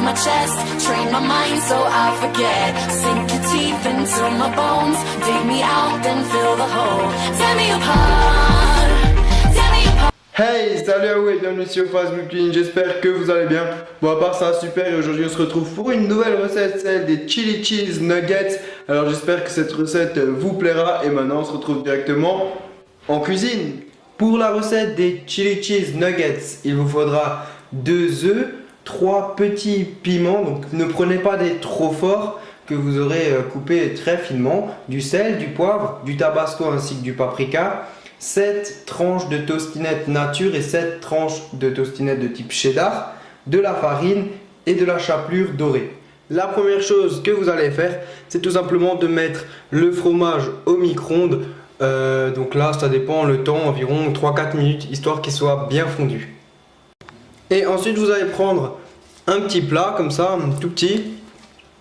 my chest, train my mind so I forget. Sink your teeth into my bones, dig me out, then fill the hole. Tear me apart, tear me apart. Hey, salut à vous et bienvenue sur Facebook Clean, j'espère que vous allez bien. Bon, à part ça, super, et aujourd'hui on se retrouve pour une nouvelle recette, celle des Chili Cheese Nuggets. Alors j'espère que cette recette vous plaira et maintenant on se retrouve directement en cuisine. Pour la recette des Chili Cheese Nuggets, il vous faudra 2 œufs, 3 petits piments, donc ne prenez pas des trop forts que vous aurez coupés très finement, du sel, du poivre, du tabasco ainsi que du paprika, 7 tranches de tostinettes nature et 7 tranches de tostinettes de type cheddar, de la farine et de la chapelure dorée. La première chose que vous allez faire, c'est tout simplement de mettre le fromage au micro-ondes. Donc là, ça dépend le temps, environ 3-4 minutes, histoire qu'il soit bien fondu. Et ensuite, vous allez prendre un petit plat comme ça, un tout petit,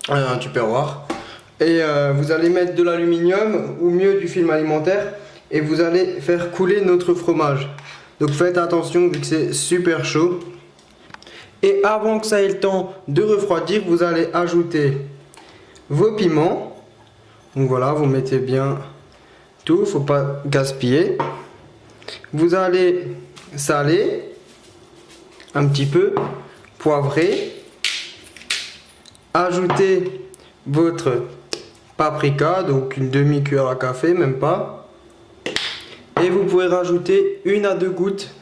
un tupperware. Et vous allez mettre de l'aluminium ou mieux du film alimentaire. Et vous allez faire couler notre fromage. Donc faites attention vu que c'est super chaud. Et avant que ça ait le temps de refroidir, vous allez ajouter vos piments. Donc voilà, vous mettez bien tout, faut pas gaspiller. Vous allez saler un petit peu, poivrer, ajouter votre paprika, donc une demi-cuillère à café, même pas. Et vous pouvez rajouter 1 à 2 gouttes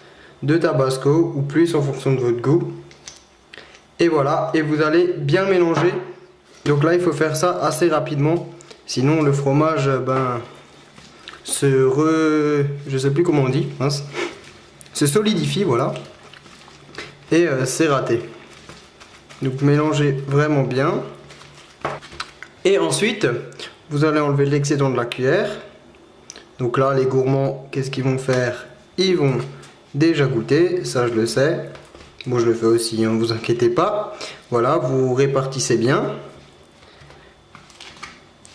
de tabasco ou plus en fonction de votre goût. Et voilà, et vous allez bien mélanger. Donc là, il faut faire ça assez rapidement, sinon le fromage je sais plus comment on dit, mince, se solidifie, voilà. Et c'est raté. Donc mélangez vraiment bien. Et ensuite, vous allez enlever l'excédent de la cuillère. Donc là, les gourmands, qu'est-ce qu'ils vont faire? Ils vont déjà goûter, ça je le sais. Moi je le fais aussi, ne vous inquiétez pas. Voilà, vous répartissez bien.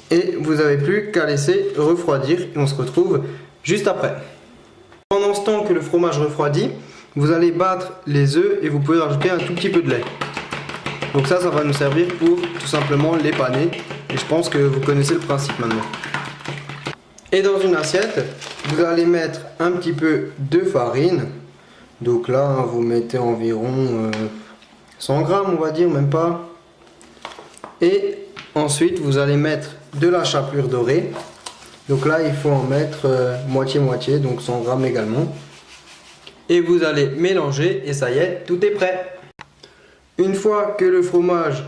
Et vous n'avez plus qu'à laisser refroidir et on se retrouve juste après. Pendant ce temps que le fromage refroidit, vous allez battre les œufs et vous pouvez rajouter un tout petit peu de lait. Donc ça va nous servir pour tout simplement les paner. Et je pense que vous connaissez le principe maintenant. Et dans une assiette, vous allez mettre un petit peu de farine. Donc là, vous mettez environ 100 grammes, on va dire, même pas. Et ensuite, vous allez mettre de la chapelure dorée. Donc là, il faut en mettre moitié-moitié, donc 100 grammes également. Et vous allez mélanger et ça y est, tout est prêt. Une fois que le fromage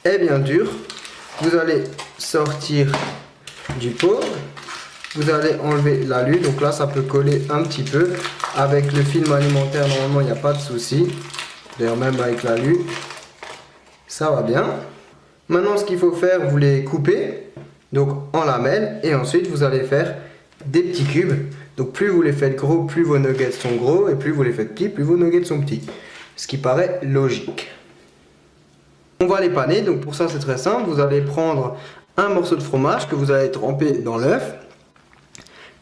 est bien dur, vous allez sortir du pot. Vous allez enlever l'alu, donc là ça peut coller un petit peu. Avec le film alimentaire, normalement il n'y a pas de souci. D'ailleurs même avec l'alu, ça va bien. Maintenant ce qu'il faut faire, vous les coupez donc en lamelles et ensuite vous allez faire des petits cubes. Donc plus vous les faites gros, plus vos nuggets sont gros et plus vous les faites petits, plus vos nuggets sont petits. Ce qui paraît logique. On va les paner, donc pour ça c'est très simple. Vous allez prendre un morceau de fromage que vous allez tremper dans l'œuf.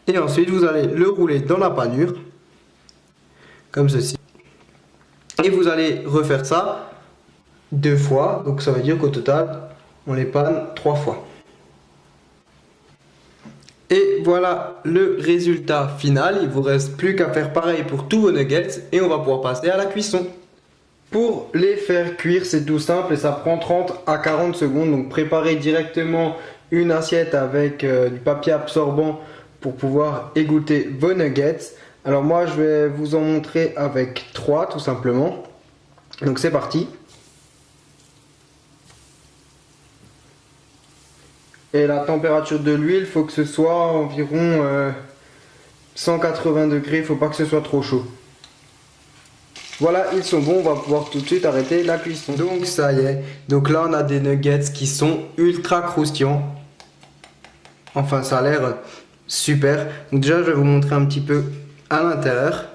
Et ensuite, vous allez le rouler dans la panure, comme ceci. Et vous allez refaire ça 2 fois. Donc ça veut dire qu'au total, on les panne 3 fois. Et voilà le résultat final. Il ne vous reste plus qu'à faire pareil pour tous vos nuggets. Et on va pouvoir passer à la cuisson. Pour les faire cuire, c'est tout simple et ça prend 30 à 40 secondes. Donc préparez directement une assiette avec du papier absorbant pour pouvoir égoutter vos nuggets. Alors moi je vais vous en montrer avec 3 tout simplement. Donc c'est parti. Et la température de l'huile, il faut que ce soit environ 180 degrés, il ne faut pas que ce soit trop chaud. Voilà, ils sont bons, on va pouvoir tout de suite arrêter la cuisson. Donc ça y est, donc là on a des nuggets qui sont ultra croustillants. Enfin ça a l'air super. Donc déjà je vais vous montrer un petit peu à l'intérieur.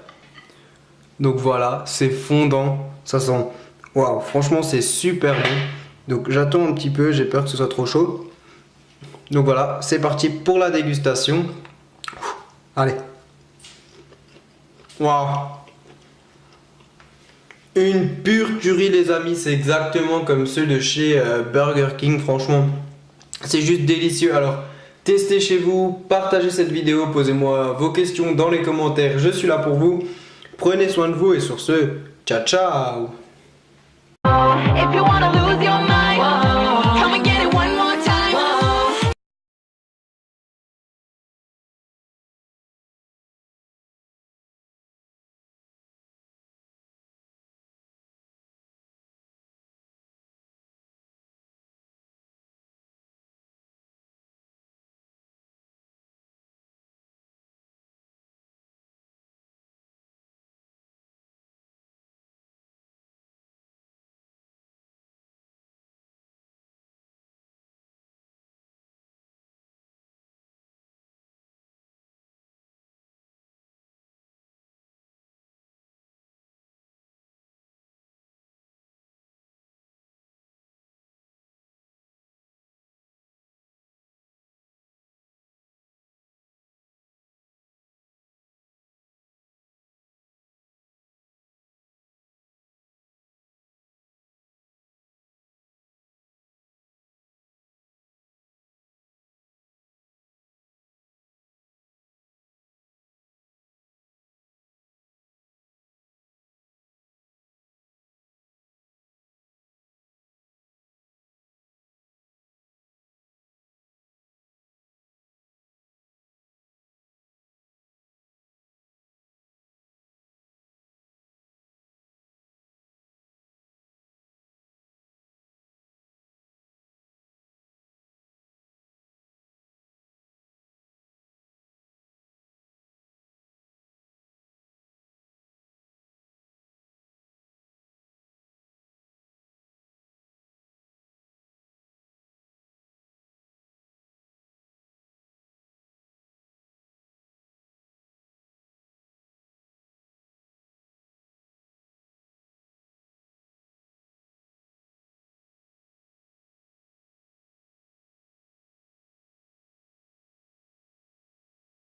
Donc voilà, c'est fondant, ça sent, waouh, franchement c'est super bon. Donc j'attends un petit peu, j'ai peur que ce soit trop chaud. Donc voilà, c'est parti pour la dégustation. Allez. Waouh. Une pure tuerie les amis, c'est exactement comme ceux de chez Burger King, franchement. C'est juste délicieux. Alors, testez chez vous, partagez cette vidéo, posez-moi vos questions dans les commentaires, je suis là pour vous. Prenez soin de vous et sur ce, ciao ciao. If you wanna lose your mind